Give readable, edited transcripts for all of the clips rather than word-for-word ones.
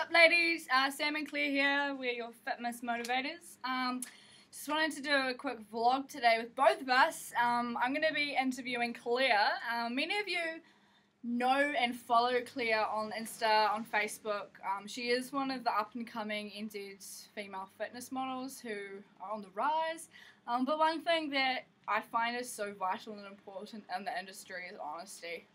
Sup ladies, Sam and Claire here, we're your fitness motivators. Just wanted to do a quick vlog today with both of us. I'm going to be interviewing Claire. Many of you know and follow Claire on Insta, on Facebook. She is one of the up and coming NZ female fitness models who are on the rise. But one thing that I find is so vital and important in the industry is honesty.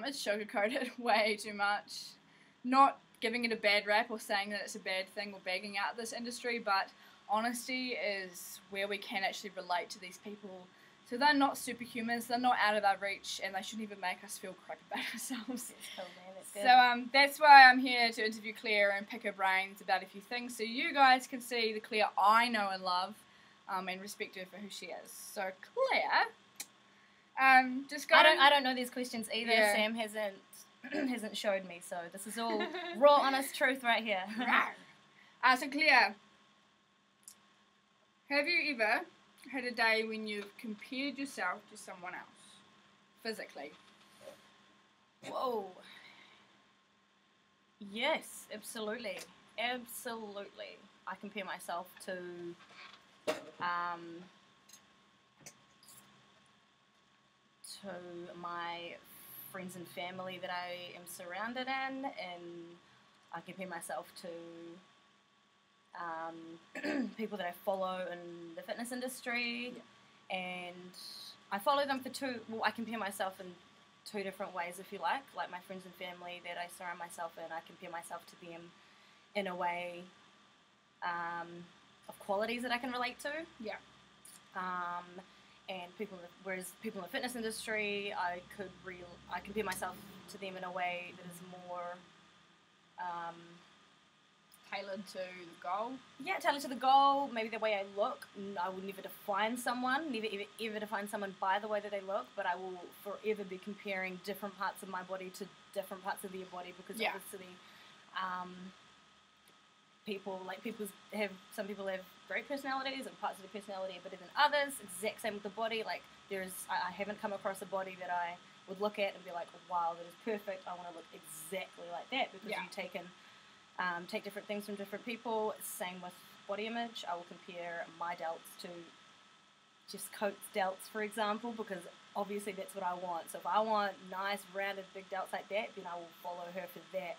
It's sugar-coated way too much. Not giving it a bad rap or saying that it's a bad thing or bagging out this industry, but honesty is where we can actually relate to these people. So they're not superhumans, they're not out of our reach, and they shouldn't even make us feel crap about ourselves. So that's why I'm here to interview Claire and pick her brains about a few things, so you guys can see the Claire I know and love, and respect her for who she is. So Claire, just go. I don't know these questions either. Yeah. Sam hasn't showed me, so this is all raw, honest truth right here. So Claire, have you ever had a day when you've compared yourself to someone else, physically? Whoa. Yes, absolutely. Absolutely. I compare myself to my friends and family that I am surrounded in, and I compare myself to people that I follow in the fitness industry, and I follow them for I compare myself in two different ways, if you like my friends and family that I surround myself in, I compare myself to them in a way of qualities that I can relate to. Yeah. And whereas people in the fitness industry, I compare myself to them in a way that is more Tailored to the goal. Yeah, tailored to the goal. Maybe the way I look. I will never define someone. Never ever define someone by the way that they look. But I will forever be comparing different parts of my body to different parts of their body, because obviously, some people have great personalities and parts of their personality are better than others. Exact same with the body. Like I haven't come across a body that I would look at and be like, wow, that is perfect. I want to look exactly like that, because you take different things from different people. Same with body image. I will compare my delts to just Coates delts, for example, because obviously that's what I want. So if I want nice, rounded, big delts like that, then I will follow her for that.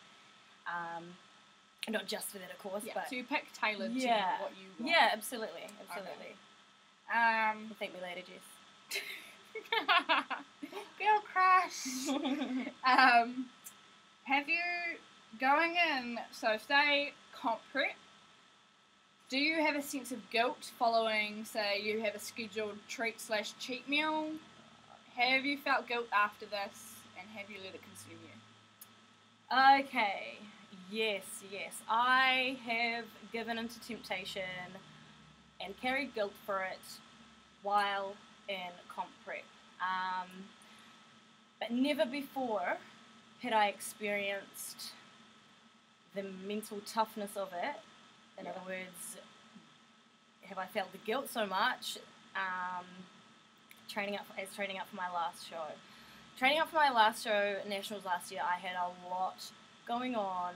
Not just for that, of course. Yeah, but so you pick tailored to what you want. Yeah, absolutely. Okay. Thank me later, Jess. Girl crush. Have you, going in, so say comp prep, do you have a sense of guilt following, say you have a scheduled treat/cheat meal? Have you felt guilt after this, and have you let it consume you? Okay. Yes. I have given into temptation and carried guilt for it while in comp prep. But never before had I experienced the mental toughness of it. In other words, have I felt the guilt so much training up for my last show. Training up for my last show, Nationals last year, I had a lot going on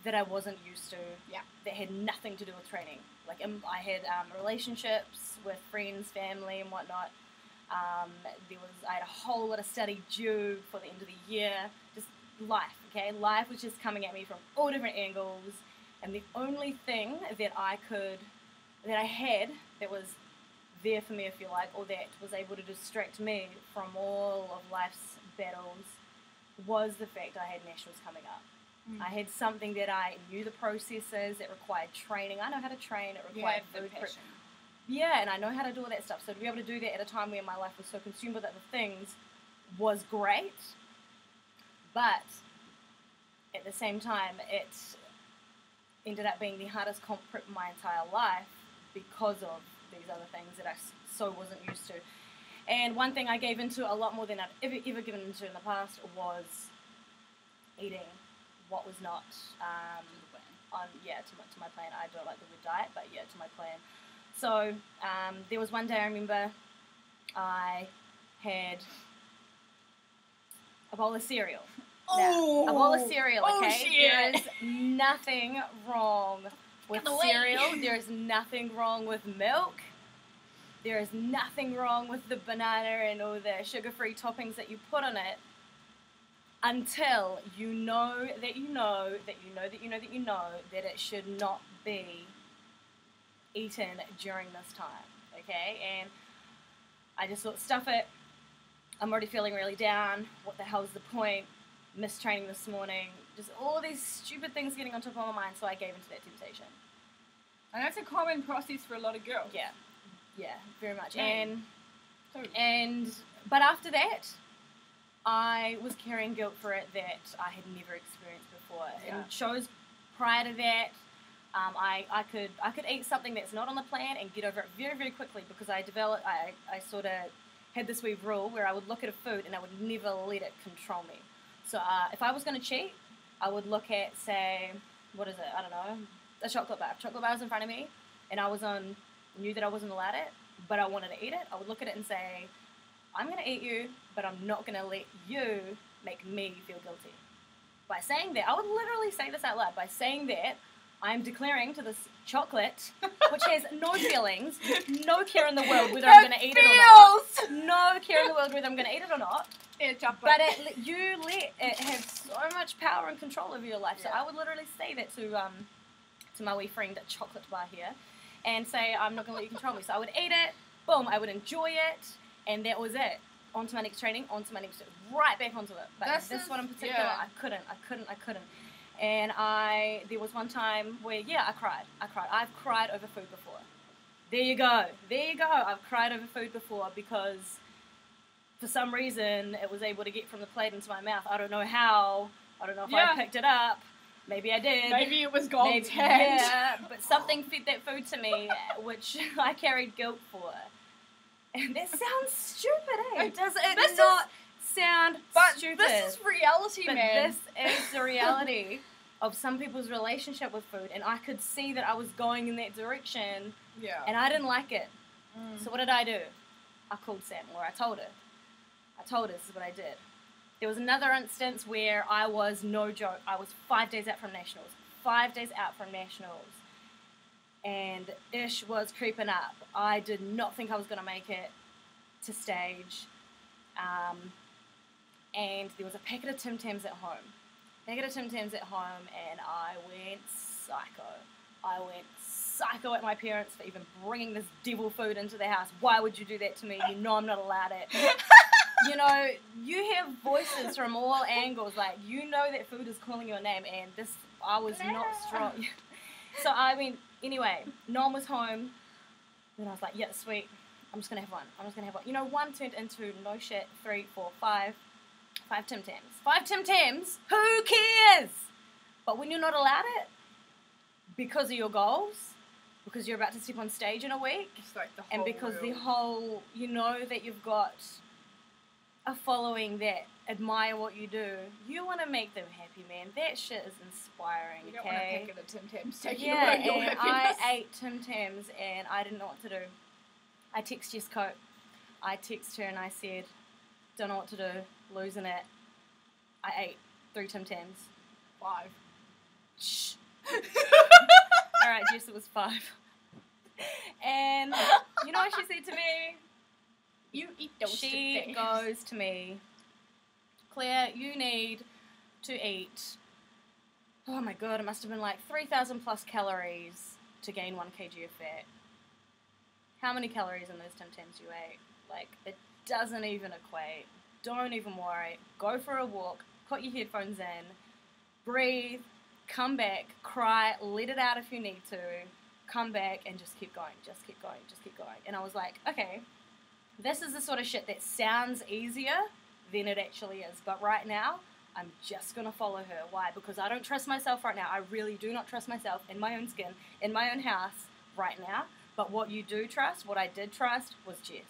that I wasn't used to, that had nothing to do with training. Like, I had relationships with friends, family, and whatnot. I had a whole lot of study due for the end of the year. Just life, okay? Life was just coming at me from all different angles, and the only thing that I had that was there for me, if you like, or that was able to distract me from all of life's battles, was the fact I had Nationals coming up. I had something that I knew the processes, that required training. I know how to train, it required food prep. Yeah, and I know how to do all that stuff. So to be able to do that at a time where my life was so consumed with other things was great. But at the same time, it ended up being the hardest comp prep of my entire life because of these other things that I so wasn't used to. And one thing I gave into a lot more than I'd ever given into in the past was eating what was not to my plan. I don't like the word diet, but to my plan. So there was one day I remember I had a bowl of cereal. Now, a bowl of cereal, okay? There is nothing wrong with cereal. There is nothing wrong with milk. There is nothing wrong with the banana and all the sugar-free toppings that you put on it until you know that you know that you know that you know that you know that it should not be eaten during this time, okay? And I just thought, stuff it. I'm already feeling really down. What the hell's the point? Missed training this morning. Just all these stupid things getting on top of my mind, so I gave into that temptation. And that's a common process for a lot of girls. Yeah, very much. But after that, I was carrying guilt for it that I had never experienced before. And shows prior to that, I could eat something that's not on the plan and get over it very, very quickly because I sort of had this wee rule where I would look at a food and I would never let it control me. So if I was going to cheat, I would look at, say, what is it? I don't know, a chocolate bar. Chocolate bar was in front of me, and knew that I wasn't allowed it, but I wanted to eat it. I would look at it and say, I'm going to eat you, but I'm not going to let you make me feel guilty. By saying that, I would literally say this out loud. By saying that, I'm declaring to this chocolate, which has no feelings, no care in the world whether I'm going to eat it or not. No care in the world whether I'm going to eat it or not. But you let it have so much power and control over your life. So I would literally say that to my wee friend at chocolate bar here, and say, I'm not going to let you control me. So I would eat it, boom, I would enjoy it, and that was it. On to my next training, on to my next, right back onto it. But this one in particular, I couldn't. And there was one time where, I cried. I've cried over food before. There you go. I've cried over food before because for some reason it was able to get from the plate into my mouth. I don't know how. I don't know if I picked it up. Maybe I did. Maybe it was gold tagged. Yeah, but something fed that food to me, which I carried guilt for. And that sounds stupid, eh? Does it not sound stupid? This is reality, man. This is the reality of some people's relationship with food, and I could see that I was going in that direction, and I didn't like it. So what did I do? I called Sam, or I told her. This is what I did. There was another instance where I was, no joke, I was 5 days out from Nationals. 5 days out from Nationals. And ish was creeping up. I did not think I was going to make it to stage. And there was a packet of Tim Tams at home. And I went psycho. I went psycho at my parents for even bringing this devil food into the house. Why would you do that to me? You know I'm not allowed it. You know, you hear voices from all angles. Like, you know that food is calling your name. And I was not strong. So, I mean, anyway, Nom was home. Then I was like, yeah, sweet. I'm just going to have one. You know, one turned into, no shit, 3, 4, 5 Tim Tams. 5 Tim Tams? Who cares? But when you're not allowed it, because of your goals, because you're about to step on stage in a week, and because the whole, you know that you've got a following that admire what you do, you want to make them happy, man. That shit is inspiring, you don't want to pick at a Tim Tams taking your happiness. I ate Tim Tams and I didn't know what to do. I text Jess Cope. I text her and I said, don't know what to do, losing it. I ate 3 Tim Tams. 5. Shh. Alright, Jess, it was 5. And you know what she said to me? You eat those She goes to me, Claire, you need to eat, oh my god, it must have been like 3,000 plus calories to gain 1 kg of fat. How many calories in those Tim Tams you ate? Like, it doesn't even equate. Don't even worry. Go for a walk, put your headphones in, breathe, come back, cry, let it out if you need to, come back and just keep going, just keep going. And I was like, okay, this is the sort of shit that sounds easier than it actually is. But right now, I'm just going to follow her. Why? Because I don't trust myself right now. I really do not trust myself in my own skin, in my own house right now. But what you do trust, what I did trust, was Jess.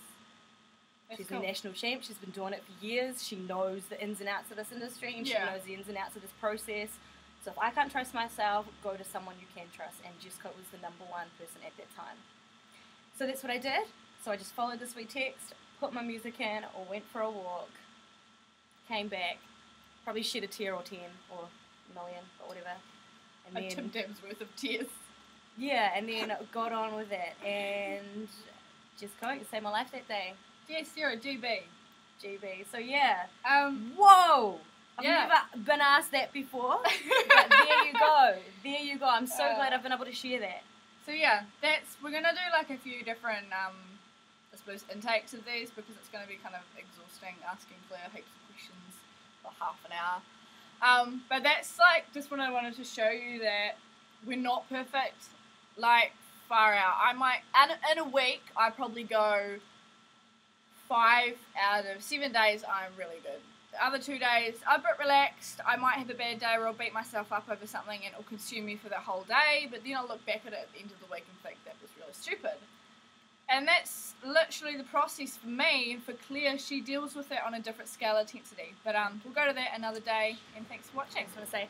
She's a national champ. She's been doing it for years. She knows the ins and outs of this industry, and she knows the ins and outs of this process. So if I can't trust myself, go to someone you can trust. And Jess Cope was the #1 person at that time. So that's what I did. So I just followed this wee text, put my music in, or went for a walk, came back, probably shed a tear or 10 or a million, but whatever, And a Tim Tam's worth of tears. Yeah, and then got on with it and just going, saved my life that day. Dear Sarah, GB. GB. So yeah. Whoa! I've never been asked that before, but there you go. There you go. I'm so glad I've been able to share that. So yeah, we're gonna do like a few different, I suppose, intakes of these because it's gonna be kind of exhausting asking Claire heaps of questions for half an hour. But that's like just what I wanted to show you, that we're not perfect. Like far out. I might in a week I probably go 5 out of 7 days I'm really good. The other 2 days I'm a bit relaxed. I might have a bad day or I'll beat myself up over something and it'll consume me for the whole day, but then I'll look back at it at the end of the week and think that was really stupid. And that's literally the process for me. And for Claire, she deals with it on a different scale of intensity. But we'll go to that another day, and thanks for watching. I just want to say,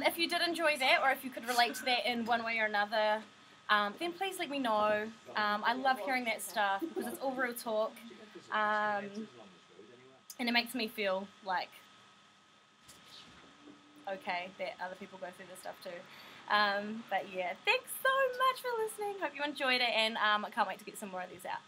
if you did enjoy that, or if you could relate to that in one way or another, then please let me know. I love hearing that stuff because it's all real talk. And it makes me feel like okay that other people go through this stuff too. But yeah, thanks so much for listening. Hope you enjoyed it, and I can't wait to get some more of these out.